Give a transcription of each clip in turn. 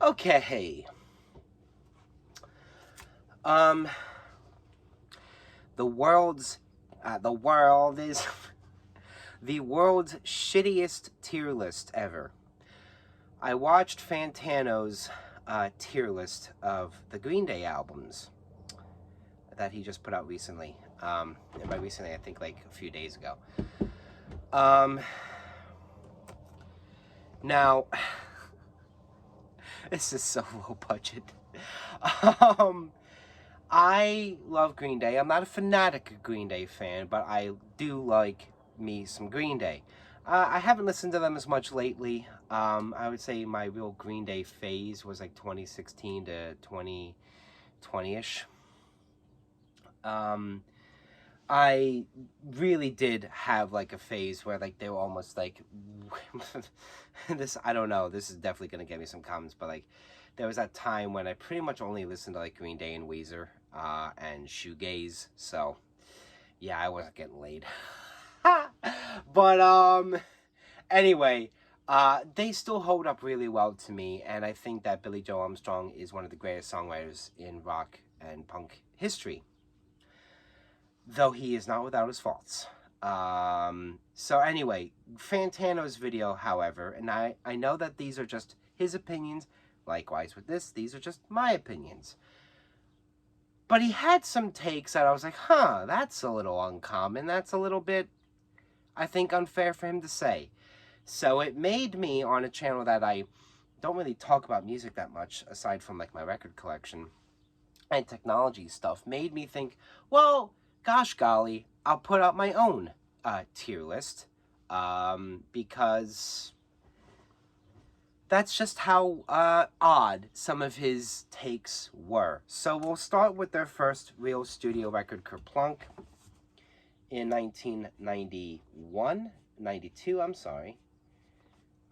Okay. Um, the world's, the world is the world's shittiest tier list ever. I watched Fantano's tier list of the Green Day albums that he just put out recently. And by recently, I think like a few days ago. Now, this is so low budget. I love Green Day. I'm not a fanatic Green Day fan, but I do like me some Green Day. I haven't listened to them as much lately. I would say my real Green Day phase was like 2016 to 2020-ish. I really did have like a phase where like they were almost like this. I don't know. This is definitely gonna get me some comments, but like there was that time when I pretty much only listened to like Green Day and Weezer and shoegaze. So yeah, I wasn't getting laid. But anyway, they still hold up really well to me, and I think that Billy Joe Armstrong is one of the greatest songwriters in rock and punk history. Though he is not without his faults. So anyway, Fantano's video, however, and I know that these are just his opinions. Likewise with this, these are just my opinions. But he had some takes that I was like, huh, that's a little uncommon. That's a little bit, I think, unfair for him to say. So it made me, on a channel that I don't really talk about music that much, aside from like my record collection and technology stuff, made me think, well, gosh golly, I'll put out my own tier list because that's just how odd some of his takes were. So we'll start with their first real studio record, Kerplunk, in 1992, I'm sorry.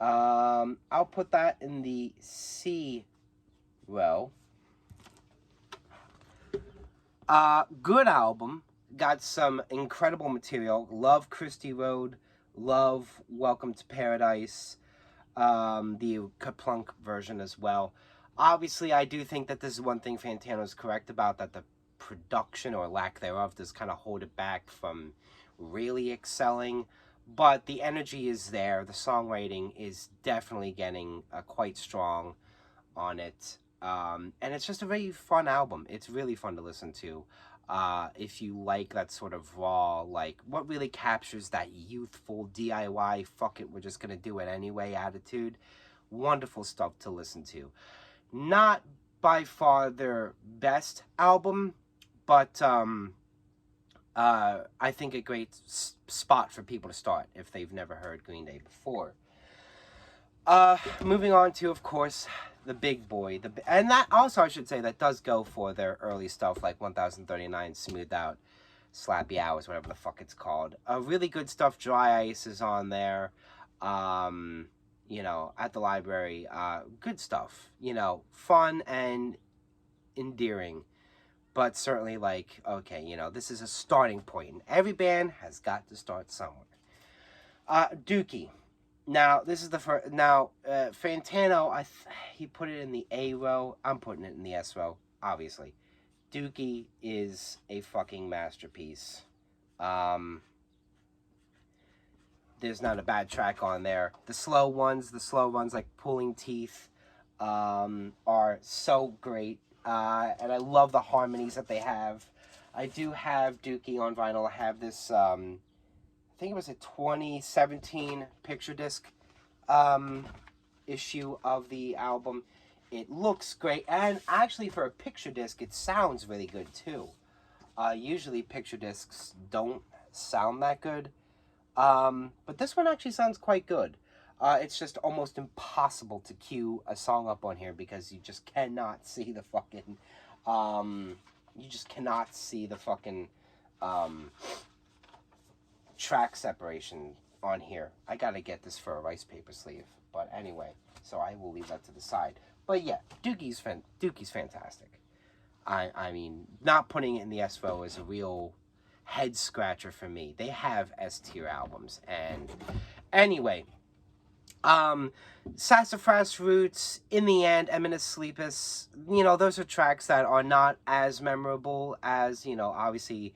I'll put that in the C row. Good album. Got some incredible material. Love Christie Road. Love Welcome to Paradise. The Kerplunk version as well. Obviously, I do think that this is one thing Fantano's correct about, that the production or lack thereof does kind of hold it back from really excelling. But the energy is there. The songwriting is definitely getting quite strong on it. And it's just a very fun album. It's really fun to listen to. If you like that sort of raw, like, what really captures that youthful DIY, fuck it, we're just gonna do it anyway attitude. Wonderful stuff to listen to. Not by far their best album, but I think a great spot for people to start if they've never heard Green Day before. Moving on to, of course, the big boy, and that also, I should say, that does go for their early stuff like 1039, Smoothed Out, Slappy Hours, whatever the fuck it's called. Really good stuff. Dry Ice is on there. You know, At the Library. Good stuff. You know, fun and endearing, but certainly like, okay, you know, this is a starting point, and every band has got to start somewhere. Dookie. Now, this is the first. Now, Fantano, he put it in the A row. I'm putting it in the S row, obviously. Dookie is a fucking masterpiece. There's not a bad track on there. The slow ones like Pulling Teeth, are so great. And I love the harmonies that they have. I do have Dookie on vinyl. I have this, I think it was a 2017 picture disc issue of the album. It looks great, and actually for a picture disc, it sounds really good too. Usually picture discs don't sound that good, but this one actually sounds quite good. It's just almost impossible to cue a song up on here because you just cannot see the fucking, track separation on here. I gotta get this for a rice paper sleeve, but anyway, so I will leave that to the side. But yeah, Dookie's fantastic. I mean, not putting it in the S row is a real head scratcher for me. They have S tier albums, and anyway, Sassafras Roots, In the End, Eminence Sleepus, you know, those are tracks that are not as memorable as, you know, obviously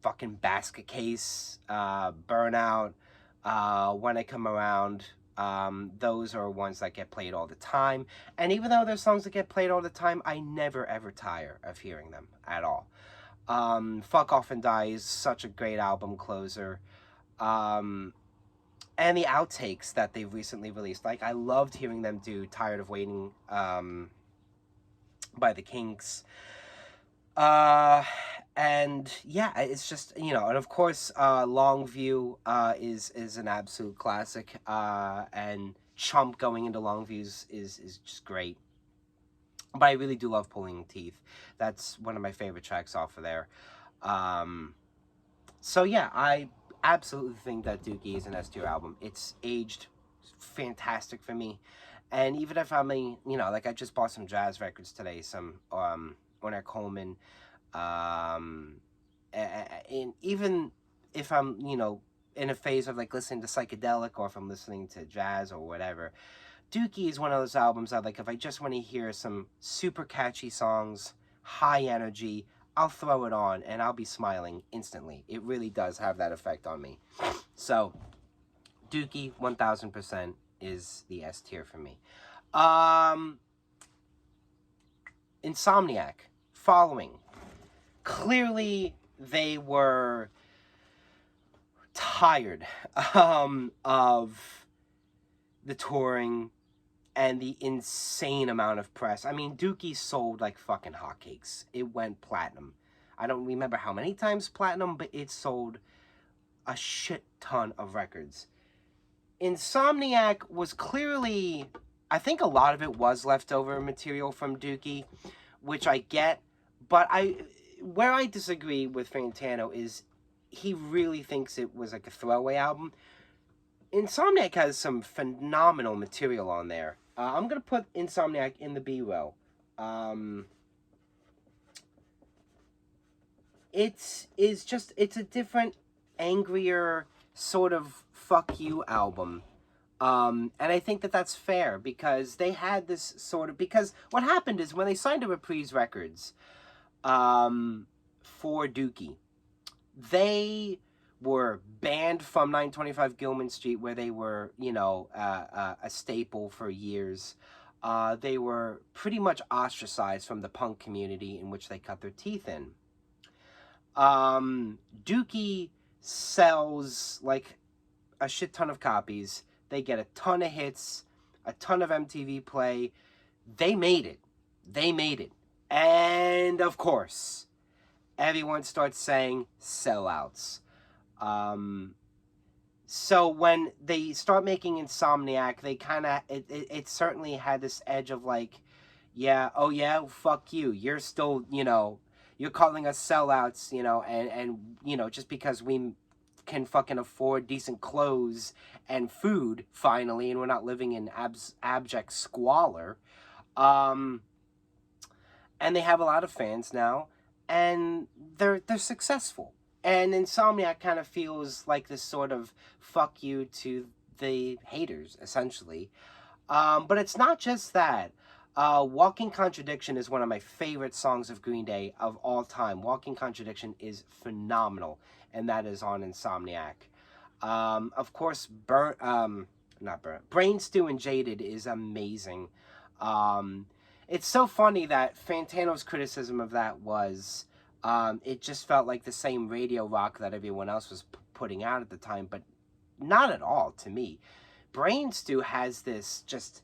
fucking Basket Case, Burnout, When I Come Around. Those are ones that get played all the time. And even though they're songs that get played all the time, I never ever tire of hearing them at all. Fuck Off and Die is such a great album closer. Um, and the outtakes that they've recently released. Like, I loved hearing them do Tired of Waiting by the Kinks. Uh, and yeah, it's just, you know, and of course, Longview is an absolute classic. And Chump going into Longviews is just great. But I really do love Pulling Teeth. That's one of my favorite tracks off of there. So yeah, I absolutely think that Dookie is an S tier album. It's aged fantastic for me. And even if I'm you know, like I just bought some jazz records today, some Ornette Coleman, and even if I'm, you know, in a phase of like listening to psychedelic, or if I'm listening to jazz or whatever, Dookie is one of those albums that, like, if I just want to hear some super catchy songs, high energy, I'll throw it on and I'll be smiling instantly. It really does have that effect on me. So, Dookie, 1000% is the S tier for me. Insomniac, following. Clearly, they were tired of the touring and the insane amount of press. I mean, Dookie sold like fucking hotcakes. It went platinum. I don't remember how many times platinum, but it sold a shit ton of records. Insomniac was clearly, I think a lot of it was leftover material from Dookie, which I get, but where I disagree with Fantano is he really thinks it was like a throwaway album. Insomniac has some phenomenal material on there. I'm going to put Insomniac in the B row. It's a different, angrier sort of fuck you album. And I think that that's fair, because they had this sort of, because what happened is when they signed to Reprise Records for Dookie, they were banned from 925 Gilman Street, where they were, you know, a staple for years. They were pretty much ostracized from the punk community in which they cut their teeth in. Dookie sells like a shit ton of copies. They get a ton of hits, a ton of MTV play. They made it. They made it. And of course, everyone starts saying sellouts. So when they start making Insomniac, they kind of, it certainly had this edge of like, yeah, oh yeah, fuck you. You're still, you know, you're calling us sellouts, you know, and you know, just because we can fucking afford decent clothes and food finally, and we're not living in abject squalor. And they have a lot of fans now, and they're successful. And Insomniac kind of feels like this sort of fuck you to the haters, essentially. But it's not just that. Walking Contradiction is one of my favorite songs of Green Day of all time. Walking Contradiction is phenomenal, and that is on Insomniac. Of course, Brain Stew and Jaded is amazing. It's so funny that Fantano's criticism of that was, it just felt like the same radio rock that everyone else was putting out at the time, but not at all to me. Brain Stew has this just,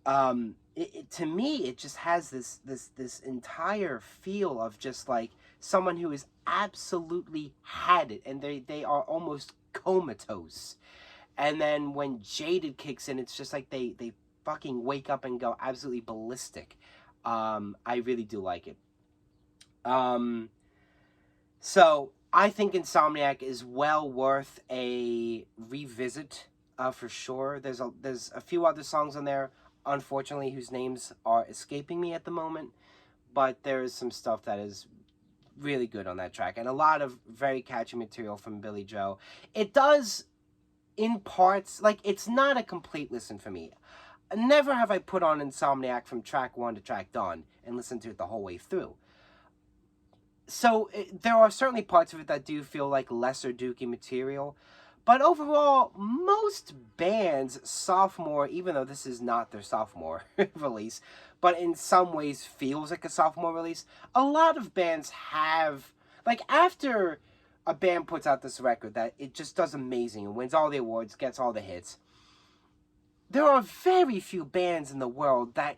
to me, it just has this entire feel of just like someone who has absolutely had it, and they are almost comatose. And then when Jaded kicks in, it's just like they fucking wake up and go absolutely ballistic. I really do like it. So I think Insomniac is well worth a revisit, for sure. There's a few other songs on there, unfortunately, whose names are escaping me at the moment, but there is some stuff that is really good on that track, and a lot of very catchy material from Billy Joe. It does, in parts, like, it's not a complete listen for me. Never have I put on Insomniac from track 1 to track done and listened to it the whole way through. So there are certainly parts of it that do feel like lesser Dookie material. But overall, most bands' sophomore, even though this is not their sophomore release, but in some ways feels like a sophomore release, a lot of bands have, like, after a band puts out this record that it just does amazing and wins all the awards, gets all the hits, there are very few bands in the world that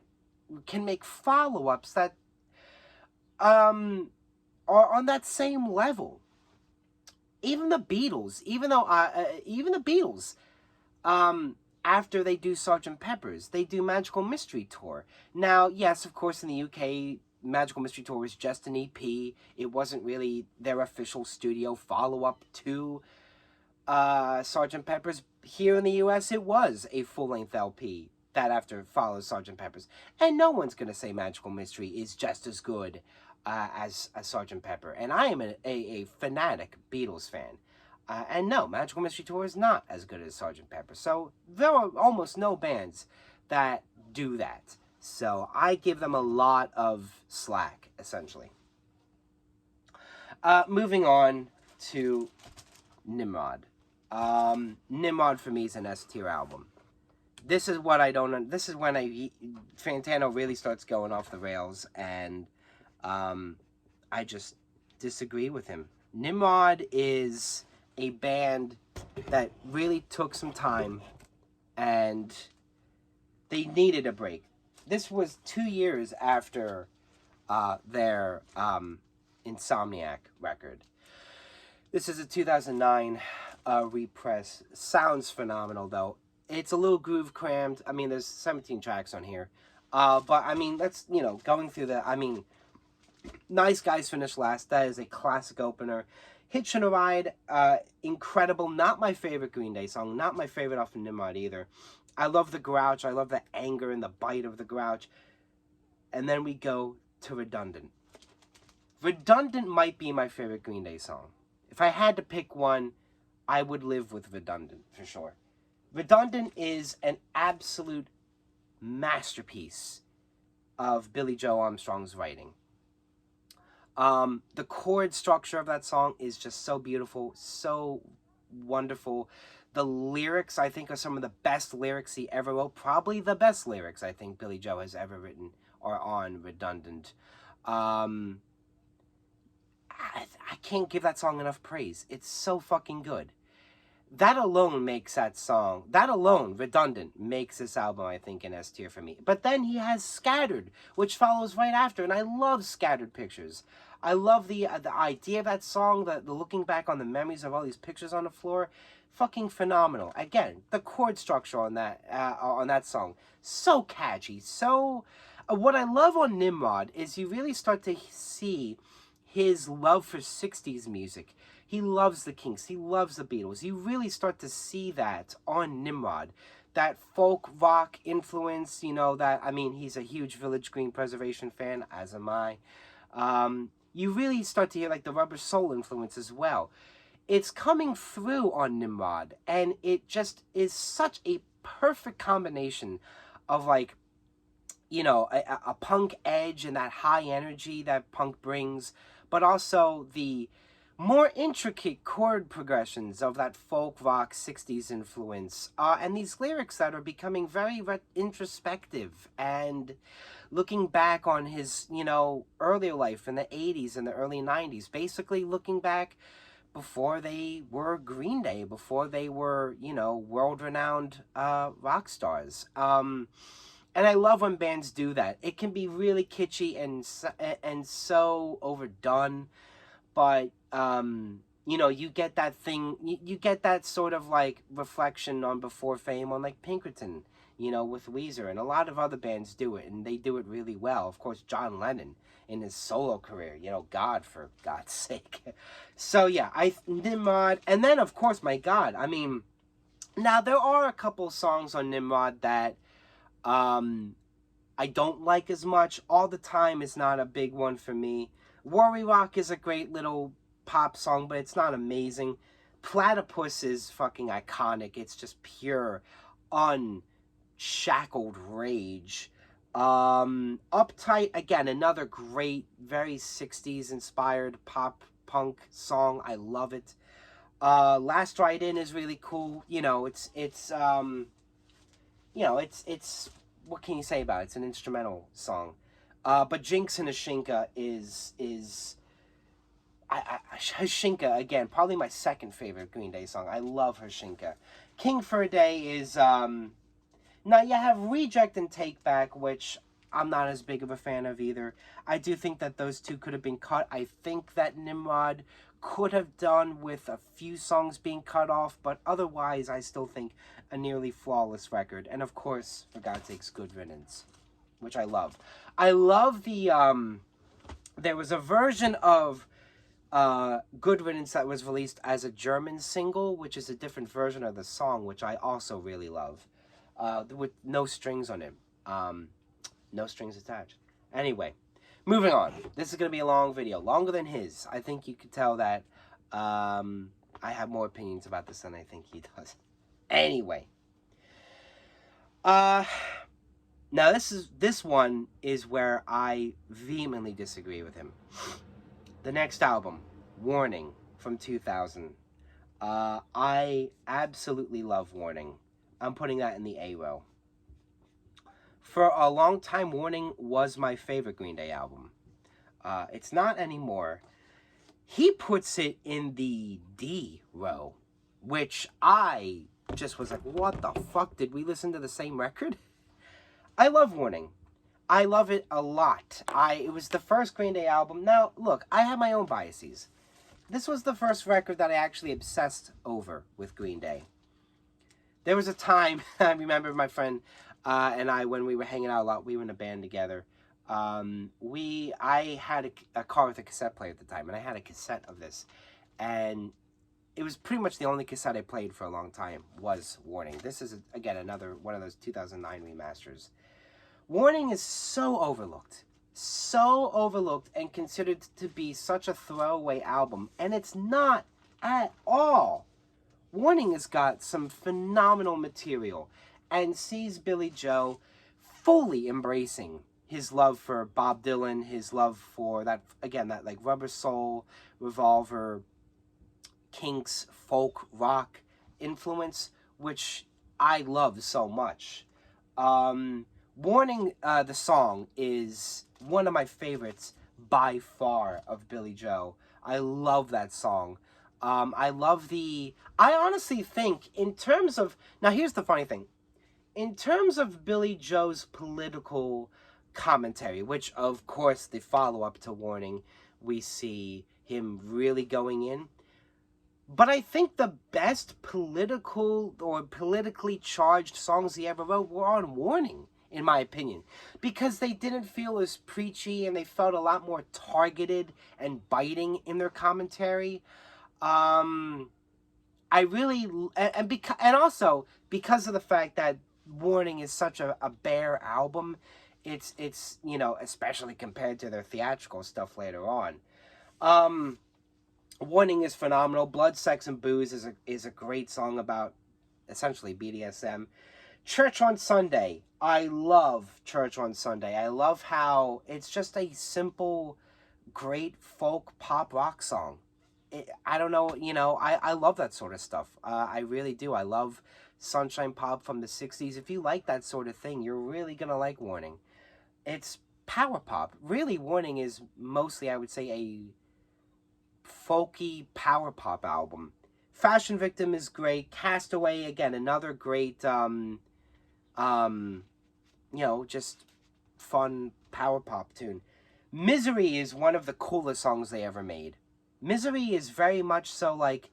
can make follow-ups that are on that same level. Even the Beatles, even the Beatles, after they do Sgt. Pepper's, they do Magical Mystery Tour. Now, yes, of course, in the UK, Magical Mystery Tour was just an EP. It wasn't really their official studio follow-up to Sgt. Pepper's. Here in the US, it was a full-length LP that after follows Sgt. Pepper's. And no one's going to say Magical Mystery is just as good as Sgt. Pepper. And I am a fanatic Beatles fan. And no, Magical Mystery Tour is not as good as Sgt. Pepper. So there are almost no bands that do that. So I give them a lot of slack, essentially. Moving on to Nimrod. Nimrod for me is an S-tier album. This is what I don't... This is when Fantano really starts going off the rails, and I just disagree with him. Nimrod is a band that really took some time, and they needed a break. This was 2 years after their Insomniac record. This is a 2009 repress. Sounds phenomenal, though. It's a little groove crammed. I mean, there's 17 tracks on here. But, I mean, that's, going through the... I mean, Nice Guys finished last. That is a classic opener. Hitchin' a Ride, incredible. Not my favorite Green Day song. Not my favorite off of Nimrod, either. I love the grouch. I love the anger and the bite of the grouch. And then we go to Redundant. Redundant might be my favorite Green Day song. If I had to pick one, I would live with Redundant, for sure. Redundant is an absolute masterpiece of Billy Joe Armstrong's writing. The chord structure of that song is just so beautiful, so wonderful. The lyrics, I think, are some of the best lyrics he ever wrote. Probably the best lyrics, I think, Billy Joe has ever written are on Redundant. I can't give that song enough praise. It's so fucking good. That alone makes that song, Redundant, makes this album, I think, an S tier for me. But then he has Scattered, which follows right after, and I love Scattered Pictures. I love the idea of that song, the looking back on the memories of all these pictures on the floor. Fucking phenomenal. Again, the chord structure on that song, so catchy. So, what I love on Nimrod is you really start to see his love for 60s music. He loves the Kinks. He loves the Beatles. You really start to see that on Nimrod. That folk rock influence, he's a huge Village Green Preservation fan, as am I. You really start to hear, like, the Rubber Soul influence as well. It's coming through on Nimrod, and it just is such a perfect combination of, like, a punk edge and that high energy that punk brings, but also the more intricate chord progressions of that folk rock 60s influence, and these lyrics that are becoming very introspective and looking back on his, earlier life in the 80s and the early 90s, basically looking back before they were Green Day, before they were, world-renowned rock stars. And I love when bands do that. It can be really kitschy and so overdone, but you get that thing, you get that sort of, like, reflection on Before Fame on, like, Pinkerton, with Weezer, and a lot of other bands do it, and they do it really well. Of course, John Lennon in his solo career, God, for God's sake. So yeah, Nimrod, and then of course, my God, now there are a couple songs on Nimrod that I don't like as much. All the Time is not a big one for me. Worry Rock is a great little pop song, but it's not amazing. Platypus is fucking iconic. It's just pure, unshackled rage. Uptight, again, another great, very 60s inspired pop punk song. I love it. Last Ride In is really cool. It's what can you say about it? It's an instrumental song. But Jinx and Ashinka is Hashinka, again, probably my second favorite Green Day song. I love Hashinka. King for a Day is, now you have Reject and Take Back, which I'm not as big of a fan of either. I do think that those two could have been cut. I think that Nimrod could have done with a few songs being cut off, but otherwise I still think a nearly flawless record. And of course, for God's sakes, Good Riddance, which I love. I love the, there was a version of Good Riddance that was released as a German single, which is a different version of the song, which I also really love, with no strings on it, no strings attached. Anyway, moving on. This is going to be a long video, longer than his. I think you could tell that I have more opinions about this than I think he does. Anyway, now this one is where I vehemently disagree with him. The next album, Warning, from 2000. I absolutely love Warning. I'm putting that in the A row. For a long time, Warning was my favorite Green Day album. It's not anymore. He puts it in the D row, which I just was like, what the fuck? Did we listen to the same record? I love Warning. I love it a lot. It was the first Green Day album. Now, look, I have my own biases. This was the first record that I actually obsessed over with Green Day. There was a time, I remember my friend and I, when we were hanging out a lot, we were in a band together. I had a car with a cassette player at the time, and I had a cassette of this. And it was pretty much the only cassette I played for a long time was Warning. This is, again, another one of those 2009 remasters. Warning is so overlooked and considered to be such a throwaway album, and it's not at all. Warning has got some phenomenal material and sees Billy Joe fully embracing his love for Bob Dylan, his love for that like Rubber Soul, Revolver, Kinks, folk, rock influence, which I love so much. Warning, the song, is one of my favorites by far of Billy Joe. I love that song. I honestly think, in terms of, now here's the funny thing. In terms of Billy Joe's political commentary, which of course the follow-up to Warning, we see him really going in. But I think the best political or politically charged songs he ever wrote were on Warning, in my opinion, because they didn't feel as preachy and they felt a lot more targeted and biting in their commentary. I really, and also because of the fact that Warning is such a bare album, it's especially compared to their theatrical stuff later on. Warning is phenomenal. Blood, Sex, and Booze is a great song about essentially BDSM. Church on Sunday. I love Church on Sunday. I love how it's just a simple, great folk pop rock song. I don't know, I love that sort of stuff. I really do. I love Sunshine Pop from the 60s. If you like that sort of thing, you're really going to like Warning. It's power pop. Really, Warning is mostly, I would say, a folky power pop album. Fashion Victim is great. Castaway, again, another great, just fun power pop tune. Misery is one of the coolest songs they ever made. Misery is very much so like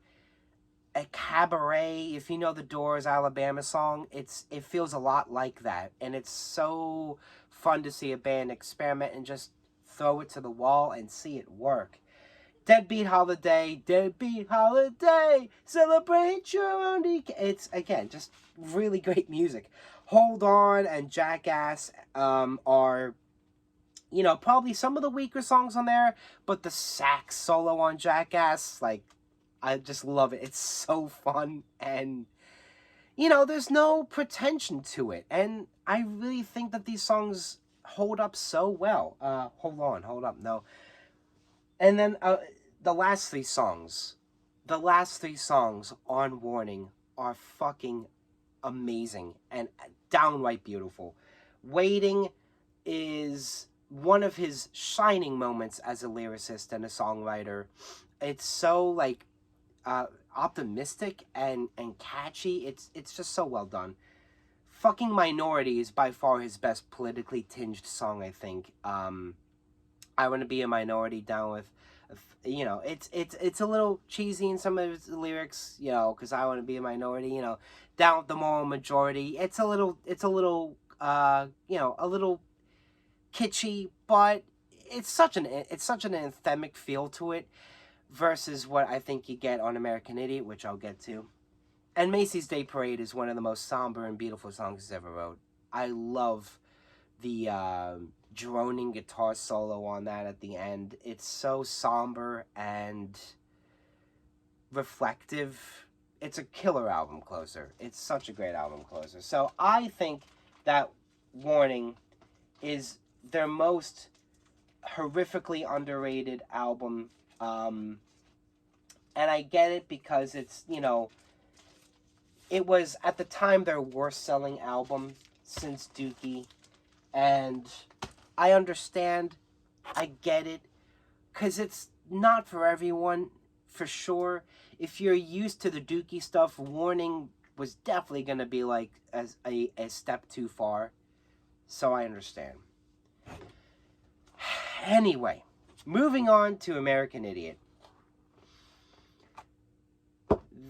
a cabaret, if you know the Doors Alabama song. It feels a lot like that, and it's so fun to see a band experiment and just throw it to the wall and see it work. Deadbeat Holiday, celebrate your own It's, again, just really great music. Hold On and Jackass are, probably some of the weaker songs on there, but the sax solo on Jackass, like, I just love it. It's so fun, and you know, there's no pretension to it, and I really think that these songs hold up so well. Hold up, no. And then the last three songs, on Warning are fucking amazing and downright beautiful. Waiting is one of his shining moments as a lyricist and a songwriter. It's so like optimistic and catchy. It's just so well done. Fucking Minority is by far his best politically tinged song, I think. I Want to Be a Minority, down with, you know, it's a little cheesy in some of his lyrics, you know, because I want to be a minority, you know, down with the moral majority. It's a little, you know, a little kitschy, but it's such an anthemic feel to it, versus what I think you get on American Idiot, which I'll get to. And Macy's Day Parade is one of the most somber and beautiful songs he's ever wrote. I love the droning guitar solo on that at the end. It's so somber and reflective. It's a killer album closer. It's such a great album closer. So I think that Warning is their most horrifically underrated album. And I get it because it's, you know, it was at the time their worst selling album since Dookie. And I understand, I get it, because it's not for everyone, for sure. If you're used to the Dookie stuff, Warning was definitely going to be like a step too far. So I understand. Anyway, moving on to American Idiot.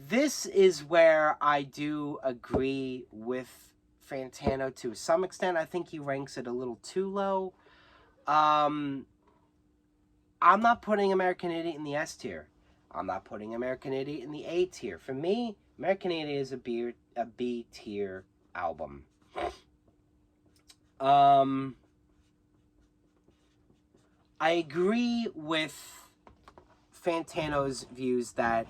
This is where I do agree with Fantano to some extent. I think he ranks it a little too low. I'm not putting American Idiot in the S tier. I'm not putting American Idiot in the A tier. For me, American Idiot is a B tier album. I agree with Fantano's views that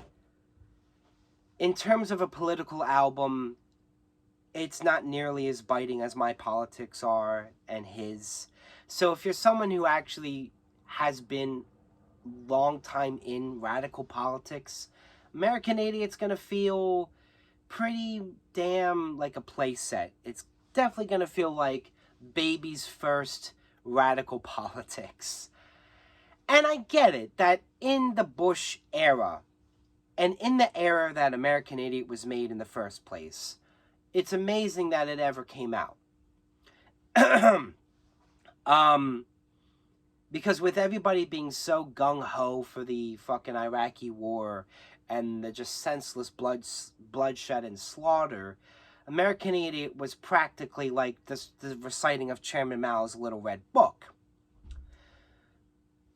in terms of a political album, it's not nearly as biting as My Politics are and his. So if you're someone who actually has been long time in radical politics, American Idiot's going to feel pretty damn like a playset. It's definitely going to feel like Baby's first radical politics. And I get it that in the Bush era, and in the era that American Idiot was made in the first place, it's amazing that it ever came out. Because with everybody being so gung-ho for the fucking Iraqi war and the just senseless bloodshed and slaughter, American Idiot was practically like the reciting of Chairman Mao's Little Red Book.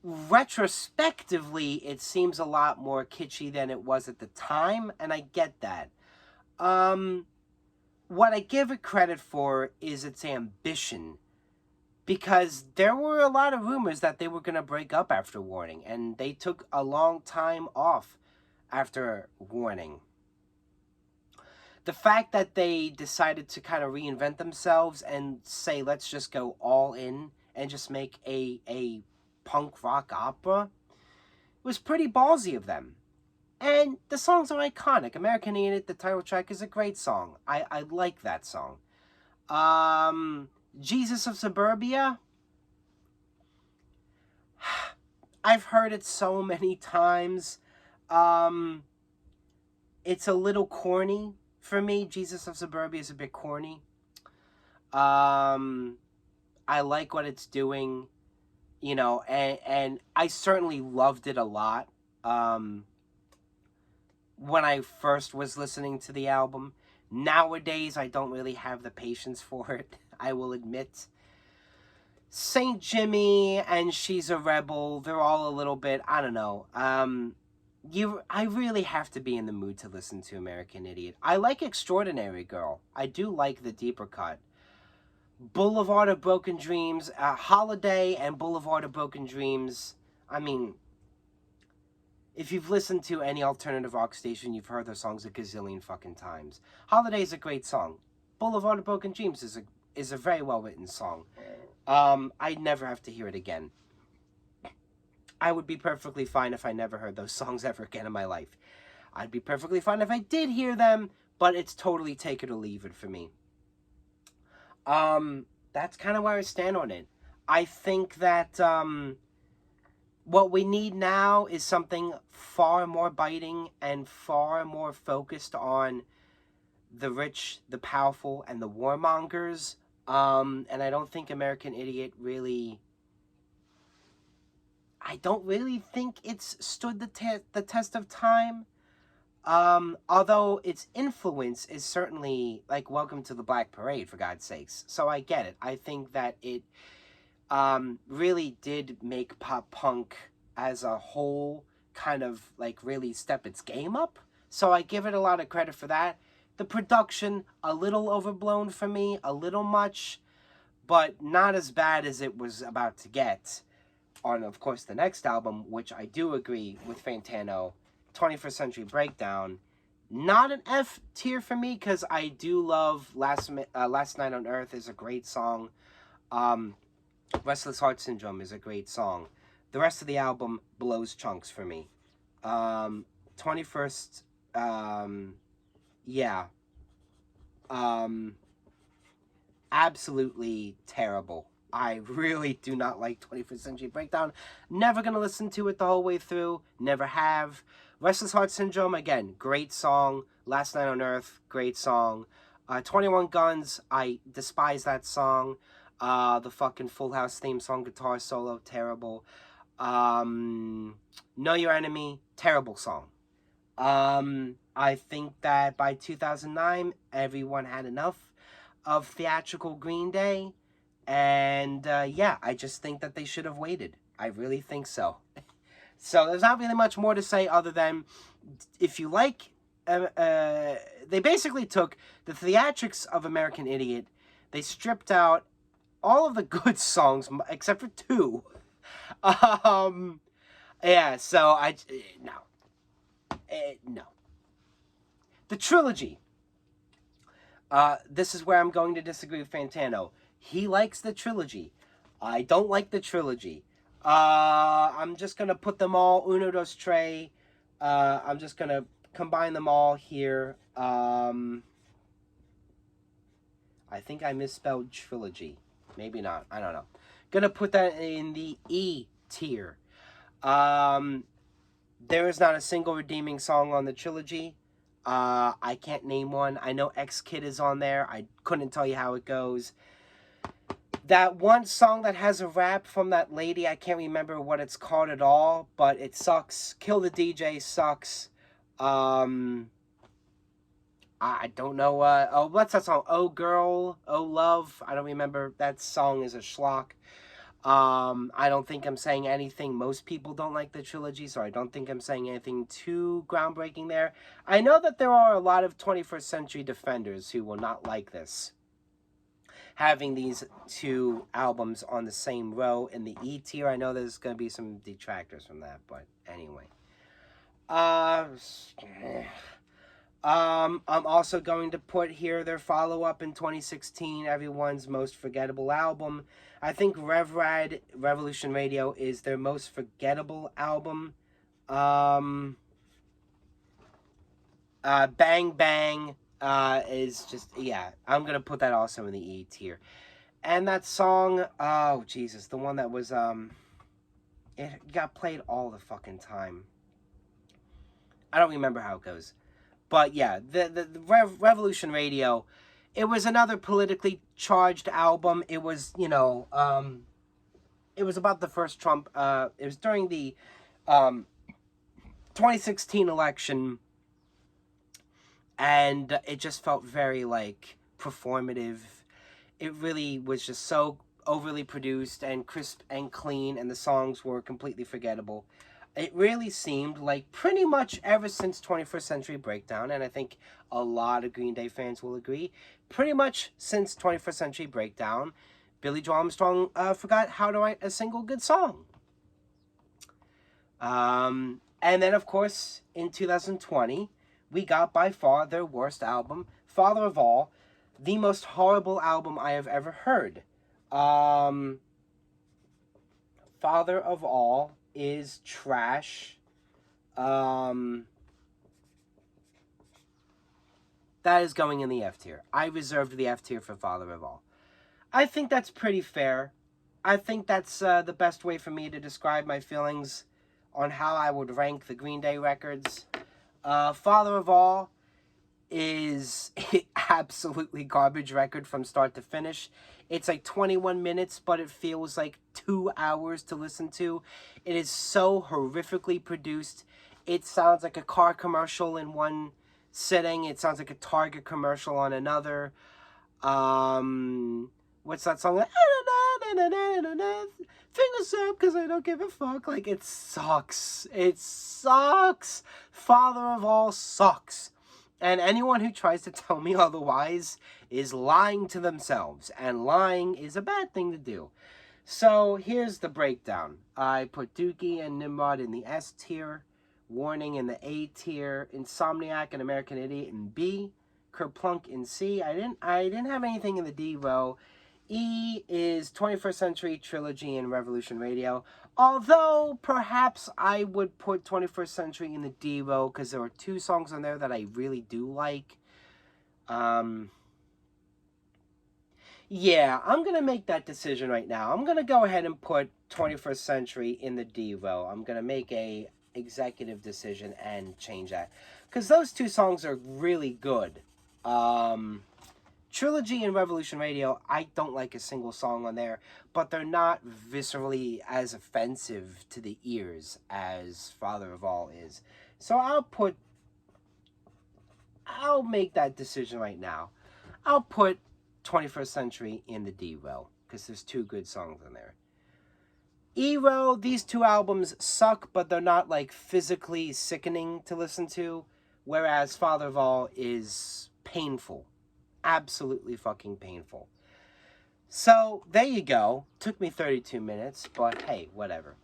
Retrospectively, it seems a lot more kitschy than it was at the time, and I get that. What I give it credit for is its ambition, because there were a lot of rumors that they were going to break up after Warning, and they took a long time off after Warning. The fact that they decided to kind of reinvent themselves and say, let's just go all in and just make a punk rock opera was pretty ballsy of them. And the songs are iconic. American Idiot, the title track, is a great song. I like that song. Jesus of Suburbia, I've heard it so many times. It's a little corny for me. Jesus of Suburbia is a bit corny. I like what it's doing, you know, and I certainly loved it a lot when I first was listening to the album. Nowadays, I don't really have the patience for it, I will admit. St. Jimmy and She's a Rebel, they're all a little bit, I don't know. I really have to be in the mood to listen to American Idiot. I like Extraordinary Girl. I do like the deeper cut. Boulevard of Broken Dreams, Holiday and Boulevard of Broken Dreams, I mean, if you've listened to any alternative rock station, you've heard their songs a gazillion fucking times. Holiday is a great song. Boulevard of Broken Dreams is a very well written song. I'd never have to hear it again. I would be perfectly fine if I never heard those songs ever again in my life. I'd be perfectly fine if I did hear them, but it's totally take it or leave it for me. That's kind of where I stand on it. I think that what we need now is something far more biting and far more focused on the rich, the powerful, and the warmongers. And I don't think American Idiot really... I don't really think it's stood the test of time. Although its influence is certainly, like, Welcome to the Black Parade, for God's sakes. So I get it. I think that it really did make pop punk as a whole kind of, like, really step its game up. So I give it a lot of credit for that. The production, a little overblown for me, a little much, but not as bad as it was about to get on, of course, the next album, which I do agree with Fantano, 21st Century Breakdown. Not an F tier for me, because I do love Last Night on Earth is a great song. Restless Heart Syndrome is a great song. The rest of the album blows chunks for me. 21st, yeah. Absolutely terrible. I really do not like 21st Century Breakdown. Never going to listen to it the whole way through. Never have. Restless Heart Syndrome, again, great song. Last Night on Earth, great song. 21 Guns, I despise that song. The fucking Full House theme song, guitar solo, terrible. Know Your Enemy, terrible song. I think that by 2009, everyone had enough of theatrical Green Day. And, yeah, I just think that they should have waited. I really think so. So there's not really much more to say other than, if you like, they basically took the theatrics of American Idiot. They stripped out all of the good songs, except for two. Yeah, so no. The trilogy. This is where I'm going to disagree with Fantano. He likes the trilogy. I don't like the trilogy. I'm just going to put them all, uno, dos, tres. I'm just going to combine them all here. I think I misspelled trilogy. Maybe not. I don't know. Going to put that in the E tier. There is not a single redeeming song on the trilogy. I can't name one. I know X-Kid is on there. I couldn't tell you how it goes. That one song that has a rap from that lady, I can't remember what it's called at all, but it sucks. Kill the DJ sucks. I don't know. What's that song? Oh Girl, Oh Love. I don't remember. That song is a schlock. I don't think I'm saying anything. Most people don't like the trilogy, so I don't think I'm saying anything too groundbreaking there. I know that there are a lot of 21st century defenders who will not like this, having these two albums on the same row in the E tier. I know there's going to be some detractors from that, but anyway. I'm also going to put here their follow-up in 2016, everyone's most forgettable album. I think Rev Rad, Revolution Radio, is their most forgettable album. Bang Bang is just, yeah, I'm going to put that also in the E tier. And that song, oh, Jesus, the one that was, it got played all the fucking time. I don't remember how it goes. But yeah, the Revolution Radio, it was another politically charged album. It was, you know, it was about the first Trump, it was during the 2016 election, and it just felt very, like, performative. It really was just so overly produced and crisp and clean, and the songs were completely forgettable. It really seemed like pretty much ever since 21st Century Breakdown, and I think a lot of Green Day fans will agree, pretty much since 21st Century Breakdown, Billy Joel Armstrong forgot how to write a single good song. And then, of course, in 2020, we got by far their worst album, Father of All, the most horrible album I have ever heard. Father of All is trash. That is going in the F tier. I reserved the F tier for Father of All. I think that's pretty fair. I think that's the best way for me to describe my feelings on how I would rank the Green Day records. Father of All is absolutely garbage record from start to finish. It's like 21 minutes, but it feels like 2 hours to listen to. It is so horrifically produced. It sounds like a car commercial in one sitting. It sounds like a Target commercial on another. What's that song? Fingers up because I don't give a fuck. Like, it sucks. It sucks. Father of All sucks. And anyone who tries to tell me otherwise is lying to themselves. And lying is a bad thing to do. So, here's the breakdown. I put Dookie and Nimrod in the S tier. Warning in the A tier. Insomniac and American Idiot in B. Kerplunk in C. I didn't have anything in the D row. E is 21st Century Trilogy and Revolution Radio. Although, perhaps I would put 21st Century in the D row because there are 2 songs on there that I really do like. Yeah, I'm going to make that decision right now. I'm going to go ahead and put 21st Century in the D row. I'm going to make a executive decision and change that. Because those 2 songs are really good. Trilogy and Revolution Radio, I don't like a single song on there, but they're not viscerally as offensive to the ears as Father of All is. So I'll make that decision right now. I'll put 21st Century in the D row, because there's 2 good songs on there. E row, these 2 albums suck, but they're not like physically sickening to listen to, whereas Father of All is painful. Absolutely fucking painful. So, there you go. Took me 32 minutes, but hey, whatever.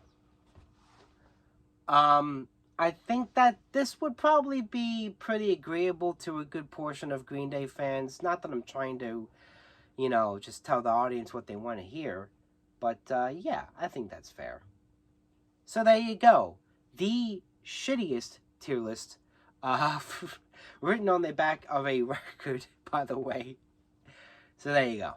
I think that this would probably be pretty agreeable to a good portion of Green Day fans. Not that I'm trying to, just tell the audience what they want to hear. But, yeah, I think that's fair. So there you go. The shittiest tier list written on the back of a record, by the way. So there you go.